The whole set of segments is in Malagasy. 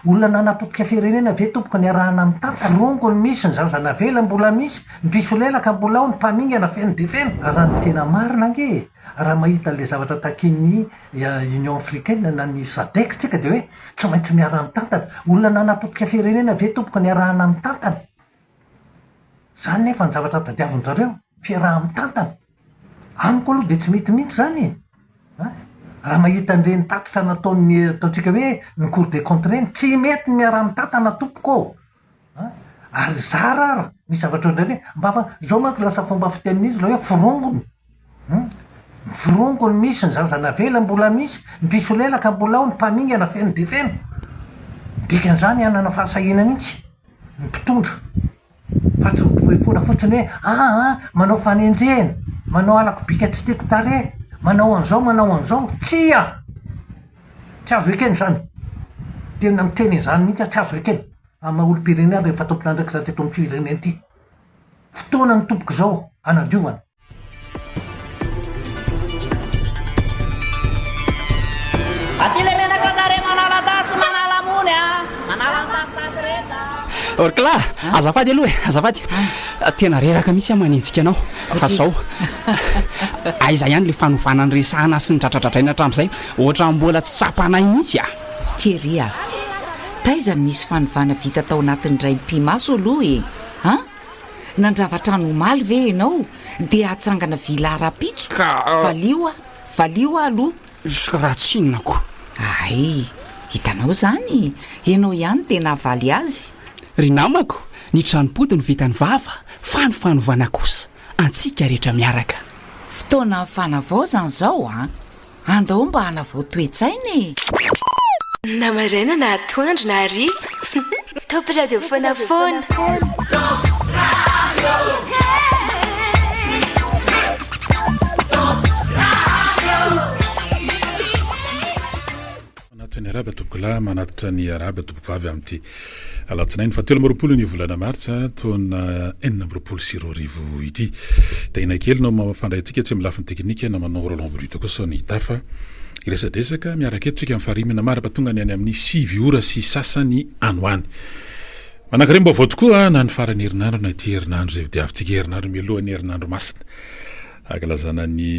olona nanapotika firenena ve tompoka ny arahana amin'ny tanta rongo ny misy ny zazana vela mbola misy mpisolelaka mbola ao ny mpamingana feno de feno raha ny tena marina ange raha mahita an'le zavatra takin'ny union africaine na ny sadek tsika de hoe tsy maintsy miara amin'ny tantana olona nanapotika firenena ve tompoka ny arahana amin'ny tantana zany nefa ny zavatra tadiavin-jareo fiaraha amin'ny tantana amiko aloha de tsy mitimity zany raha mahita an'ireny tatitra nataony ataontsika hoe ny cour des comptes reny tsy mety miara amin'ny tantana tompoko ary zarara misy zavatra ohatrareny mba fa zao manko lasa fomba fitenin'izy la hoe firongony firongony misy ny zazana vela mbola misy mpisolelaka mbola ao ny mpamingana feno de feno dikan'izany anana fahasahina mihitsy ny mpitondra fa tsy poipona fotsiny hoe manao fanenjena manao alako bika tsy tiako tare manao an'izao tsy azo ekeny zany tena miteny izany mihitsy tsy azo ekeny amin'ny olo-pirenena rehefa tompona ndraiky raha teto amin'ny firenena ity fotoana ny tompoko zao anadiovana aty le menaka tare manala tasy manala mony manala tastasy reta orkla azafady aloha azafady tena reraka misy manenjika anao fa zao aiza ihany le fanovana ny resahana sy ny tratratratraina hatramin'izay ohatra mbola tsy tsapanay mihitsy tiery taiza misy fanovana vita tao anatin'ndray mpimaso aloha nandravatrano maly ve ianao de atsangana vilarapitso valio aloha juska raha tsinonako ay hitanao zany ianao ihany tena valy azy ry namako ny tranom-pody ny vitany vava fanofanovana kosa antsika rehetra miaraka fotoana fanavao zany zao andao mba hanavao toetsainy namaraina na atoandro na ariva topy radio fonafona manatitra ny araba topokolahy manatitra ny araba topoko-vavy amin'ity alatsinainy fa 13 ny volana martsa taona 14 ity da ina kely nao mafandray antsika tsy milafiny teknika na manao Roland Brut kosa ny tafa iresadresaka miaraka eto tsika amin'ny farimina marapatonga ny any amin'ny 7 ora sy sasany anoany manankareny mba vao tokoa na ny farany herinandro na ity herinandro zay diavintsika herinandro mialohan'ny herinandro masina akalazana ny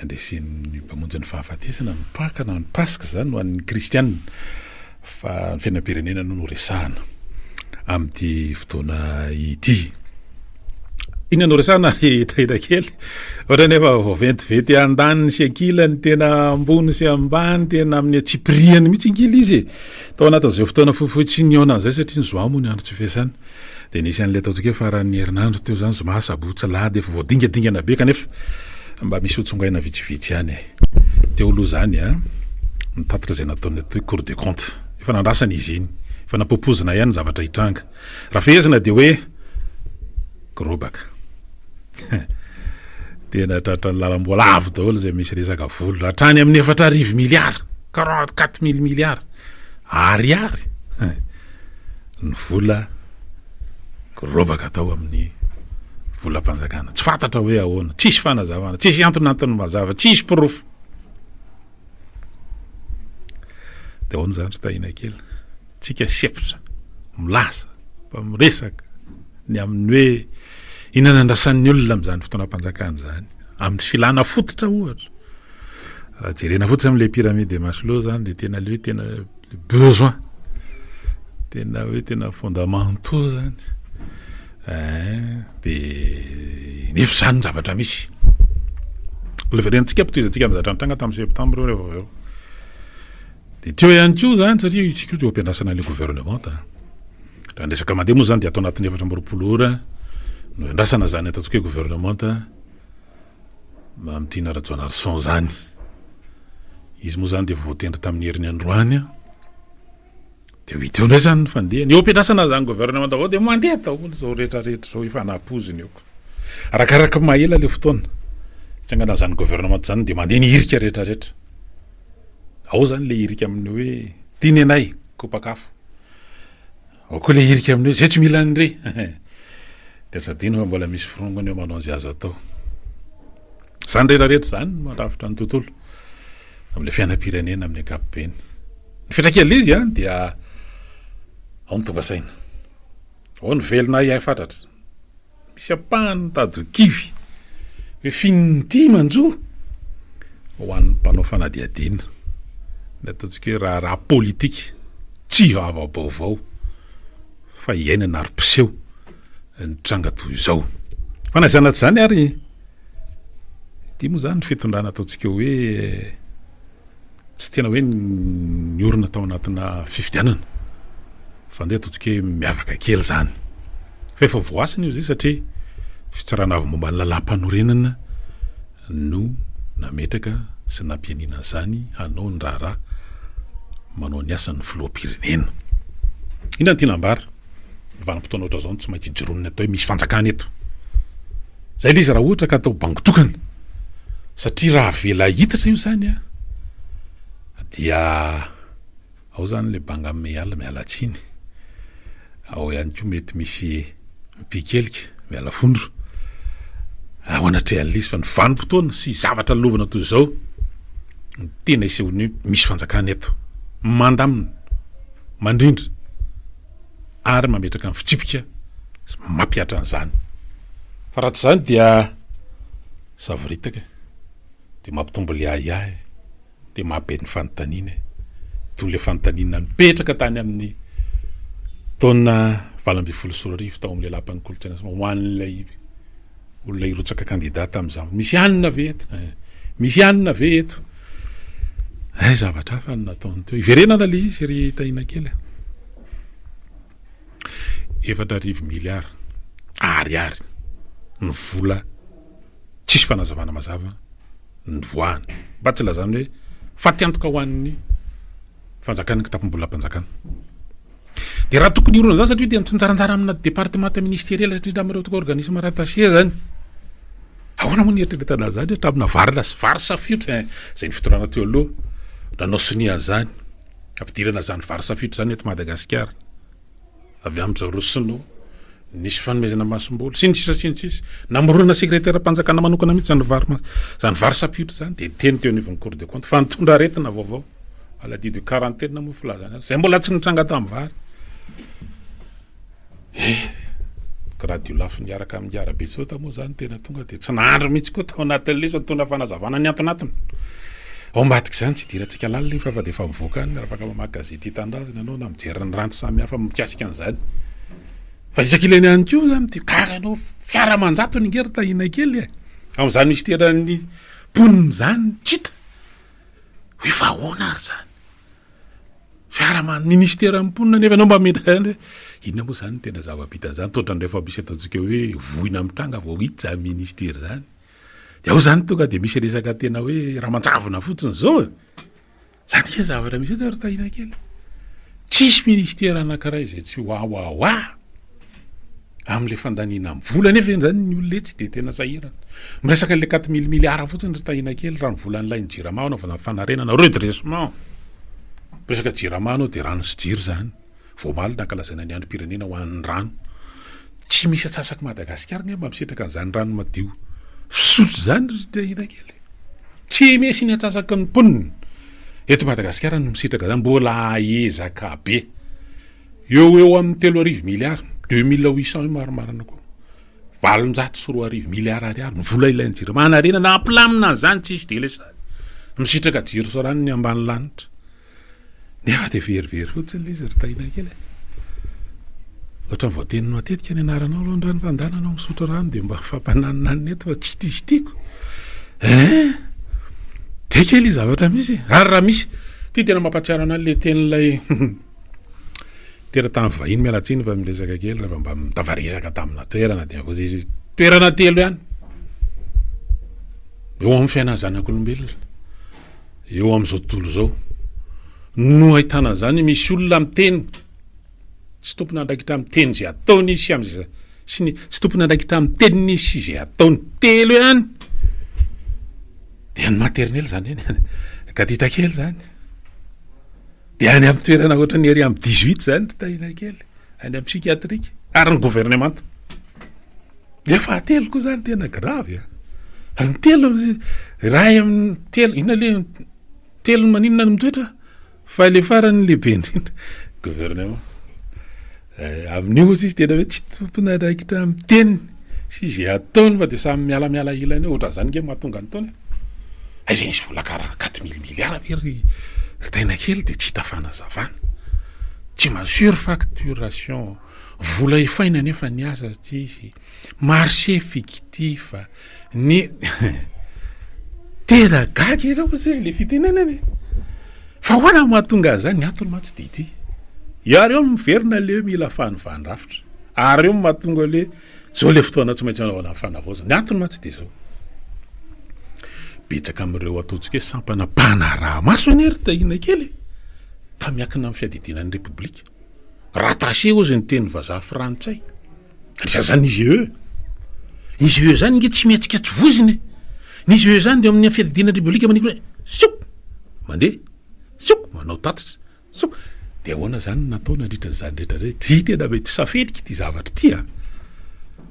andesen'ny mpamonjy ny fahafatesana ny paka na ny pasika zany no an'ny kristianina fa ny fiainam-pirenena no resahana amin'ity fotoana ity ina no resahana taina kely ohatra nefa ventiventy andaniny sy ankilany tena ambony sy ambany tena amin'ny atsipriany mihitsy ankila izy tao anatin'izay fotoana fohifohy tsy niona an'izay satria ny zoa moa ny andro tsy fesana de nisy an'le ataontsika hoe faran'ny herinandro teo zany zoma sabotsy lahady efa voadingadingana be kanefa mba misy hotsongaina vitsivitsy ihany teo aloha zany nitatitra zay nataony atao hoe cour des comptes efa nandrasana izy iny efa nampopozina ihany zavatra hitranga raha fehezina de hoe korobaka tena tratra ny lalam-bola avo daholo zay misy resaka volo hatrany amin'ny 4 miliara 44 miliara ariary ny vola korobaka atao amin'ny volam-panjakana tsy fantatra hoe ahoana tsisy fanazavana tsisy antonantony mazava tsisy profo de ahoana zany tahina kely tsika sefitra milasa mba miresaka ny amin'ny hoe inana andrasan'ny olona am'zany fotoanam-panjakana zany amin'ny filana fototra ohatra raha jerena fotsy amin'le pyramide de Maslow zany de tena le hoe tena besoin tena hoe tena fondamentaux zany de nefa zany ny zavatra misy leverentsika mpitoizantsika amin'ny zatra nitranga tamin'ny septembre rehefa de teo ihany koa zany satria itsika teo ampiandrasana le gouvernement raha ndresaka mandeha moa zany de atao anatin'ny 4 ora no andrasana zany ataontsika hoe gouvernement mamitiana rajoanarson zany izy moa zany de voatendry tamin'ny herin'ny androany de hiteo ndray zany fandeha ny eo ampiandrasana zany gouvernement avao de mandeha tao zao rehetrarehetra zao efa napoziny eo arakaraka mahela le fotoana tsy angana zany gouvernement zany de mandeha ny hirika rehetrarehetra ao zany le hirika amin'ny hoe tiny anay kopakafo ao koa le hirika amin'ny hoe zay tsy mila andre de sadino fa mbola misy firongony eo manao azy azo atao zany rehetrarehetra zany mandrafitra ny tontolo amin'le fiainam-pirenena amin'ny ankapobeny fitrakely izy a dia ao ny tonga saina ao ny velona ihay fatratra misy apahany tady kivy hoe finity manjo ho an'ny mpanao fanadiadiana ny ataontsika hoe raha politika tsy avabaovao fa iainana ary-piseho ny tranga toy izao fanazana tsy zany ary dia moa zany ny fitondrana ataontsika hoe tsy tena hoe ny orona tao anatina fifidianana fa ndeha ataontsika hoe miavaka kely zany fa efa voasiny io zay satria fitsarana avy momba ny lalam-panorenana no nametraka sy nampianina zany hanao ny raharaha manao ny asan'ny filoam-pirenena inona ny tianambara vanim-potoana ohatra zao tsy maintsy ijoronony atao hoe misy fanjakana eto zay le izy raha ohatra ka atao bangotokana satria raha vela hitatra io zany a dia ao zany le banga miala tsiny ao ihany koa mety misy mipikelika miala fondro ao anatrehan'le izy fa ny vanim-potoana sy zavatra lovana toy izao ny tena isehony hoe misy fanjakana eto mandamina mandrindra ary mametraka ny fitsipika sy mampiatra an'izany fa raha tsy zany dia savoritaka dia mampitombo le ahiahy dia mahabe ny fanontaniana toy le fanontaniana mipetraka tany amin'ny taona 2024 tao amin'le lapan'ny kolontsaina ho an'ilay olona irotsaka kandidata amin'izany misy anina ve eto misy anina ve eto zavatra hafa ny nataony teo iverenana le izy ry tahina kely 4 miliara ariary ny vola tsisy fanazavana mazava ny voahany mba tsy lazany hoe fatiantoka ho an'ny fanjakana kitapom-bola mpanjakana dia raha tokony irona zany satria dia mitsinjaranjara amina département ministériel satria amin'ireo toka organisme rattaché zany ahoana moa ny eritreretana zany hatramina vary safiotra zay ny fitorana teo aloha nanao sonia zany ampidirana zany vary safiotra zany eto Madagasikara avy amin'izao Rosino nisy fanomezana masom-bola sinisisa namorona sekretera mpanjakana manokana mihitsy zany vary safiotra zany dia teny teo anivon'ny Cour des comptes fa nitondra aretina vaovao maladie de quarantaine moa filazana zay mbola tsy nitranga tamin'ny vary radio lafy niaraka amin'ny arabe tsota moa zany tena tonga dia tsy nahandro mihitsy koa tao anatin'le izy mitondra fanazavana ny antonatony ao mbatika zany tsy dirantsika lalina fa fa dia efa mivoaka any miarafaka mamaky gazety hitandrazana anao na mijery ranty samy hafa mikasika an'izany fa isakilany ihany koa zany dia kara anao fiaramanjato ny ngery tahina kely amin'izany misy teran'ny poniny zany tsita hoe vahoana ary zany fiaraman ministeran'ny ponina nefa anao mba mety zany hoe inona moa zany tena zava-bita zany totrandray fa misy ataontsika hoe voina mitranga vao hita zany ministera zany dia ao zany tonga dia misy resaka tena hoe raha manjavona fotsiny zao zany ke zavatra misy eto ry tahina kely tsisy ministera anankiray izay tsy hoahoahoa amin'le fandaniana amin'ny vola nefa zany ny olona tsy dia tena sahirana miresaka le 4 miliara fotsiny ry tahina kely raha ny volan'ilay ny jirama anaovana fanarenana redressement resaka jirama anao dia rano sy jiro zany voamaly nankalazaina ny androm-pirenena ho an'ny rano tsy misy atsasaky Madagasikara nge mba misetraka an'izany rano madio fisotro zany ry tahina kely tsy mesy ny atsasaky ny ponina eto Madagasikara no misitraka zany mbola ezaka be eo amin'ny 3 miliara 2800 maromarana koa 800 miliara ariary ny vola ilainy jiro manarena na ampilamina zany tsisy dele zany misitraka jiro so rano ny ambany lanitra nefa dia verivery fotsiny le izy ry tahina kely ohatra ny voateniny matetika ny anaranao aloha androany fandananao misotro rano dia mba fampananonanina eto fa tsy tisy tiako dray kely zavatra misy ary raha misy ty tena mampatsiaro anay le tenin'ilay tera tamin'ny vahiny mialatsiny fa miresaka kely rehefa mba mitavaresaka tamina toerana dia vozy toerana telo ihany eo amin'ny fiainana zanak'olombelona eo amin'izao tontolo zao no ahitana zany misy olona miteny tsy tompony andraikitra miteny zay ataony sy am'zay tsy tompony andraikitra miteniny sy zay ataony telo ihany dia ny maternel zany eny gadita kely zany dia any amin'ny toerana ohatra ny ery amin'ny 18 zany ry tahina kely any amin'ny psikiatrika ary ny gouvernement dia fahatelo koa zany tena gravy ny telo ray amin'ny telo inona le telo maninona no mitoetra fa le farany lehibe indrindra gouvernement amin'io izy tena hoe tsy tompona raikitra amin'ny teniny sy izay ataony fa dia samy mialamiala ilany ohatra zany nge mahatonga ny taony izay nisy vola karaha 4 000 milliards ry taina kely dia tsy hita fanazavana tsy masure facturation vola efaina nefa ny asa tsy izy marché fictif ny tena gagy ela izy le fitenenany fa hoana mahatonga zany ny antony matsy dity iary eo miverina le mila fanovany rafitra ary eo mahatonga le zao le fotoana tsy maintsy anaovana fanavozana ny antony matsy dia zao betsaka amin'ireo ataontsika hoe sampanapahana raha maso any ery tahina kely fa miakina amin'ny fiadidinan'ny repoblika rattaché ozy ny teny vazaha frantsay anisan'izany izy eo zany nge tsy mihetsika tsy voziny nizy eo zany de amin'ny fiadidinan'ny repoblika maniko hoe soko mandeha soko manao tatitra soko dia ahoana zany nataona andritra zany rehetra re ty tena mety safelika ty zavatra ty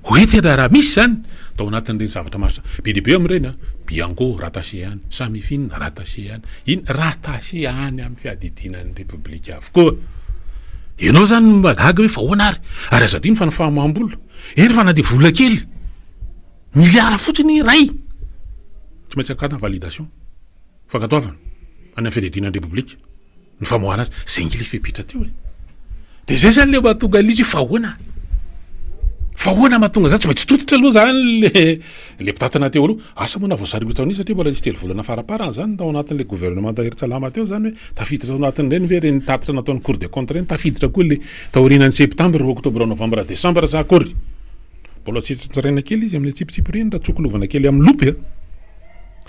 hoe tena raha misy zany tao anatin'ireny zavatra maro be dehibe amin'ireny biango rattaché any samifine rattaché any iny rattaché any amin'ny fiadidinan'ny repoblika avokoa ianao zany magaga hoe fa hoana ary aza diny fa ny fahamam-bola ery fa na de vola kely miliara fotsiny ray tsy maintsy akatana validation fankatoavana any amin'ny fiadidinan'ny repoblika ny famohana azy zay ngy le fepitra teo de zay zany le mahatonga lizy fa hoana mahatonga zany tsy maintsy tototra aloha zany le mpitatana teo aloha asa moa na voasarigo taony satria mbola nisy telo volana faraparana zany tao anatin'le gouvernement tahery-tsalama teo zany hoe tafiditra tao anatin'ireny ve reny tatitra nataon'ny cour des comptes reny tafiditra koa le taorinan'ny septembre octobre novembre décembre za akory mbola tsy tsaraina kely izy amin'ny tsipitsipi reny raha tsokolovana kely amin'ny lopy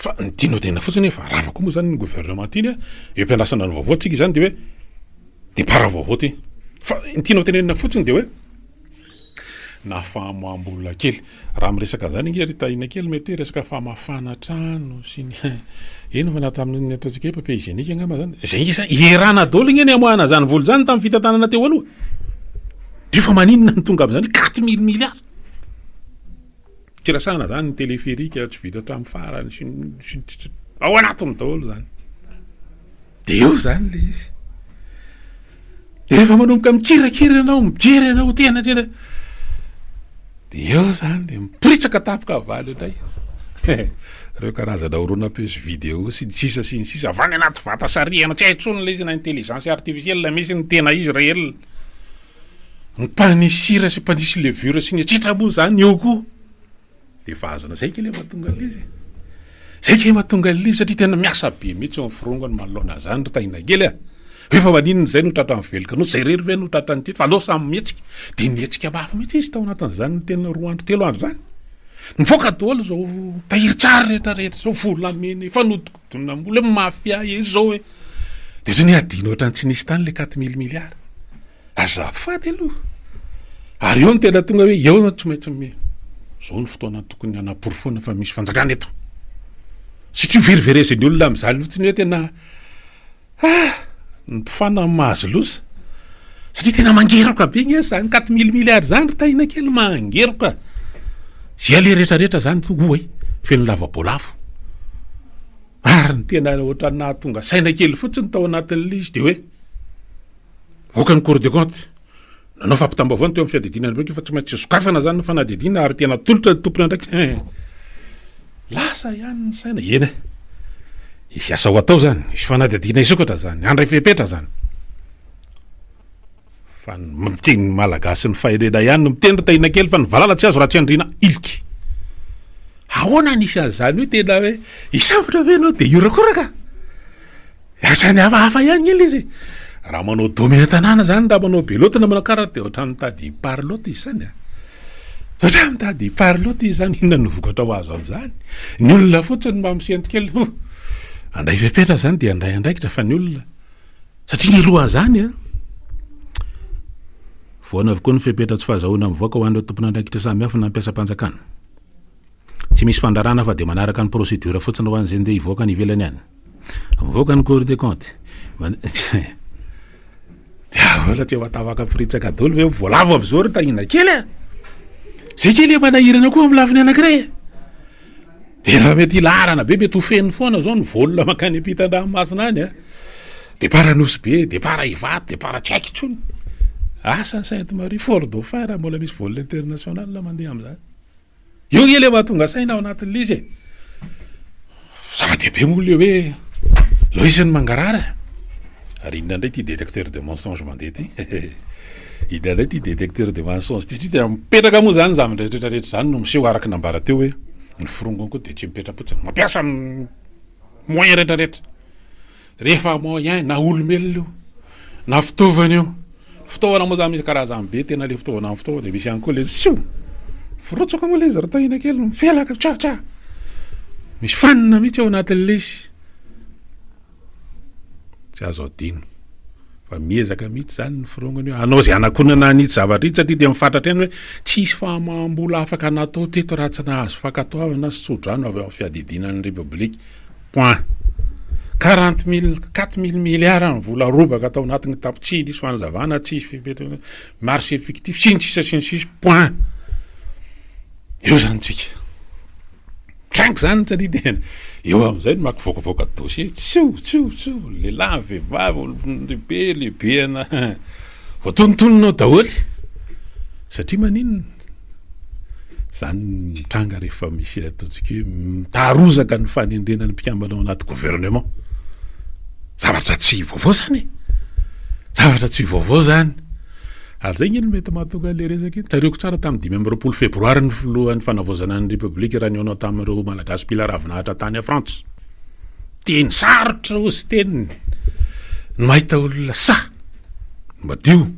fa nitino tena fotsiny fa ravako moa zany ny gouvernement tiny eo ampiandrasana ny vaovao tsika zany de hoe départ vaovao ty fa nitino tenenina fotsiny de hoe na fahamoam-bola kely raha miresaka zany nge ritahina kely mety resaka famafana trano sy ny eno fa nata amin'ny ataontsika hoe papier hygiénique angamba zany zay nge ierana daholo iny eny amoahana zany vola zany tamin'ny fitantanana teo aloha de fa maninona ny tonga am'zany 4 000 milliards tirasana zany ny téléphérique tsy vita hatramin'ny farany sy ao anatiny daholo zany de eo zany le izy de rehefa manomboka mikirakira anao mijery anao tena de eo zany de mipiritsaka tapika avaly indray reo karazana oronapesy vidéo sy ny sisa avany anaty vata sariana tsy haitsony le izy na intelligence artificielle misy ny tena Israel ny mpanisira sy mpanisy levure sy ny atsitra moa zany eo koa de fahazana zay kely mahatonga lizy zay kely mahatonga lizy satria tena miasa be mihitsy eo firongany manoloana zany rotahina kely efa maninona zay no tratra amin'ny velika no zay rery ve no tratra ny ty fa aloha samy mihetsika de mihetsika mafy mihitsy izy tao anatin'izany ny tena 2 andro 3 andro zany nivoaka daholo zao tahiry tsara rehetrarehetra zao volameny fanodikidona mbola mafia izy zao hoe de zany adino ohatrany tsy nisy tany le 4 000 milliards azafady aloha ary eo ny tena tonga hoe eo tsy maintsy zao ny fotoana tokony anaporofona fa misy fanjakana eto satria verivereseny olona am'zany fotsiny hoe tena ny mpifana mahazo losa satria tena mangeroka be nge zany 4 000 milliards zany ritahina kely mangeroka zay le rehetrarehetra zany oe feno lavabolafo ary ny tena ohatra nahatonga saina kely fotsiny tao anatin'le izy de hoe voaka ny cour des comptes nanao fampitambavana teo amin'ny fiadidinana reky fa tsy maintsy sokafana zany ny fanadidina ary tena tolotra tompony andraiky lasa ihany ny saina ena isy asa ho atao zany isy fanadidina isokatra zany andray fepetra zany fa miteny malagasy ny faherena ihany no mitendry tahina kely fa ny valala tsy azo raha tsy andrina iliky ahoana nisy an'izany hoe tena hoe isavatra ve anao de iorakoraka atrany hafahafa ihany ely izy raha manao domena tanàna zany raha manao belotina manao karaha de ohatrany mitady parlote izy zany ohatrany mitady parlote izy zany inona novokatra ho azo am'zany ny olona fotsiny mba misianty kely andray fepetra zany de andray andraikitra fa ny olona satria ny roa zany voana avokoa ny fepetra tsy fahazahoana mivoaka ho an'ireo tompona andraikitra samy hafa na mampiasa-panjakana tsy misy fandarana fa de manaraka ny procédure fotsiny ho an'izay ndeha hivoaka ny ivelany any mivoaka ny cour des comptes diaola tsy matavaka piritsaka daholo hoe voalavo am'zao ry tahina kely zay kely manahirana koa amin'ny lafiny anankiray de raha mety ilarana be mety hofeny foana zao ny volona makany ampitan-dranomasina any départ nosy be, départ ivato, départ tsy haiko intsony. Asa Sainte Marie Fort Dauphin raha mbola misy vol international mandeha am'zany. Io le mahatonga saina ao anatin'le izy e. Zava-dehibe moa le hoe Loïsy Mangarara. Ary inona indray ty détecteur de mensonge mandeha ty. Inona indray ty détecteur de mensonge ty tena mipetraka moa zany zavatra rehetrarehetra zany no miseho araka nambara teo hoe ny firongony koa de tsy mipetrapotsiny. Mampiasa moyen rehetrarehetra. Rehefa moyen na olombelona io na fitaovana io. Fitaovana moa zany misy karazany be tena le fitaovana amin'ny fitaovana de misy ihany koa le sio. Firotsaka moa le izy ratahina kely mifelaka tsa. Misy fanina mihitsy ao anatin'le izy. Tsy azo adino. Fa miezaka mihitsy zany ny firongany io. Anao zay anakonana anitsy zavatra ity satria dia mifantatra eny hoe tsisy fahamam-bola afaka natao teto raha tsy nahazo fankatoavana sy tsodrano avy amin'ny fiadidinan'ny République. Point. 4 000 milliards ny vola robaka atao anatin'ny tapotsiny isy fanazavana tsisy marché fictif sy ny sisa point. Eo zany tsika. Trank zany satria dia eo amin'izay no makivoakavoaka dossier tsio lehilahy vehivavy lehibe ana voatonontononao daholy satria maninona zany mitranga rehefa misy ataontsika hoe mitarozaka ny fanendrenan'ny mpikambanao anaty gouvernement. Zavatra tsy vaovao zany. Zavatra tsy vaovao zany. Ary zay ngely mety mahatonga le resaka iny. Tariako tsara tamin'ny 5 febroary ny filohan'ny fanavozana ny République raha niaonao tamin'ireo malagasy mpila ravinahitra tany a Frantsa. Teny sarotra osy teniny. Mahita olona madio,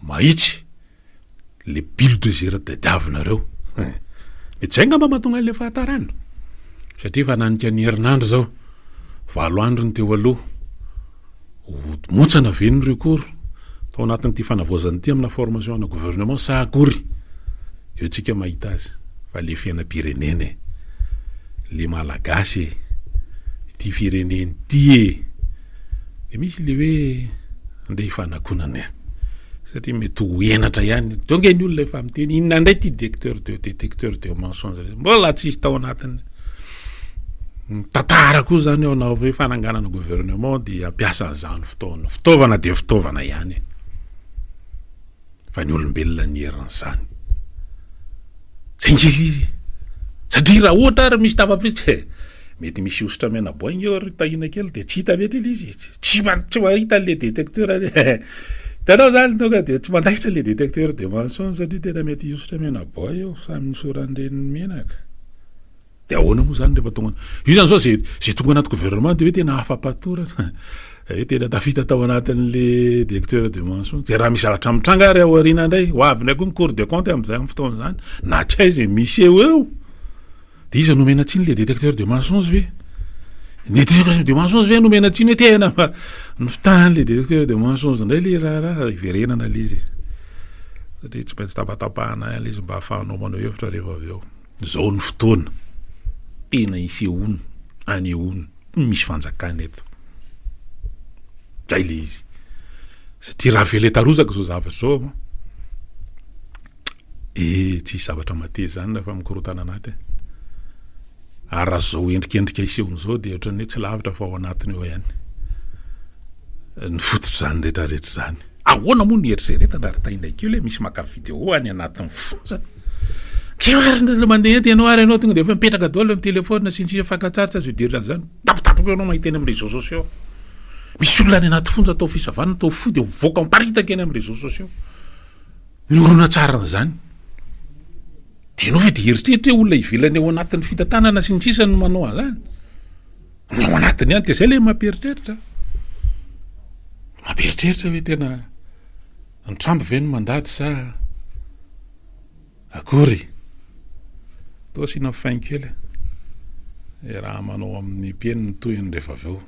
mahitsy le bile de zera tadiavinareo. Mety zay ngamba mahatonga le fahatarana. Satria fa nanika ny herinandro zao 7 andro ny teo aloha. Motsana venony recours tao anatin'ity fanavozana ity amina formation na gouvernement sa akory. Eo tsika mahita azy fa le fiainam-pirenena le malagasy ty fireneny ty de misy le hoe andeha ifanakonana satria mety ho enatra ihany. Tonga ny olona efa miteny inona indray ty détecteur de mensonge mbola tsisy tao anatiny. Tantara koa zany ao anao hoe fananganana gouvernement dia ampiasa an'izany fitaovana de fitaovana ihany. Fa ny olombelona ny herin'izany. Zay ngely izy. Satria raha ohatra ary misy tafapitsy mety misy ositra menaboaigny eo ary tahina kely de tsy hita mety izy. Tsy mahita le détecteur. Tanao zany tonga de tsy mandahitra le détecteur de mensonge satria tena mety ositra menaboa eo samy misoran'ireny menaka. De ahoana moa zany rehefa tonga. Io zany zao zay tonga anaty gouvernement de hoe tena afa-patorana. Tena tafita tao anatin'le détecteur de mensonge. De raha misy zavatra mitranga ary ao aoriana indray, ho avy ndray koa ny Cour des comptes amin'izay amin'ny fotoana zany. Na tsy aiza misy eo. De izy nomena tsiny le détecteur de mensonge ve? Le détecteur de mensonge ve nomena tsiny hoe tena ny fitahany le détecteur de mensonge indray le raha iverenana le izy. Satria tsy maintsy tapatapahana le izy mba ahafahanao manao hevitra rehefa avy eo. Zao ny fotoana. Tena isehoana, anehoana, misy fanjakana eto. Zay le izy. Satria raha vele tarozaka zao zavatra zao. Tsy zavatra mateza zany rehefa mikorotana anaty. Ary raha zao endrikendrika isehoana zao dia ohatran'ny tsy lavitra fa ao anatiny eo ihany. Ny fototra zany rehetrarehetra zany. Ahoana moa ny eritreretana ary taina kely misy maka vidéo any anatin'ny fontsana. Kiarina mandeha ianao ary ianao tonga de efa mipetraka daholo amin'ny téléphone sy ny fankatsaritra azo idirana zany. Tapatapoka ianao mahita eny amin'ny réseaux sociaux. Misy olona any anaty fonja atao fisavana atao fo de voaka miparitaka eny amin'ny réseaux sociaux. Ny olona tsara n'izany. De ianao fa de eritreritra olona ivelany ao anatin'ny fitantanana sy ny sisa no manao an'izany. Ny ao anatiny ihany de zay le mampieritreritra. Mampieritreritra hoe tena ny Trump ve no mandady sa akory. Toa sina fain kely. Raha manao amin'ny mpieny ny toyiny rehefa avy eo.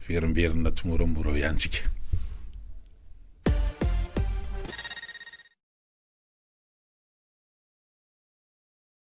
Verimberina tsy moramora ihany tsika.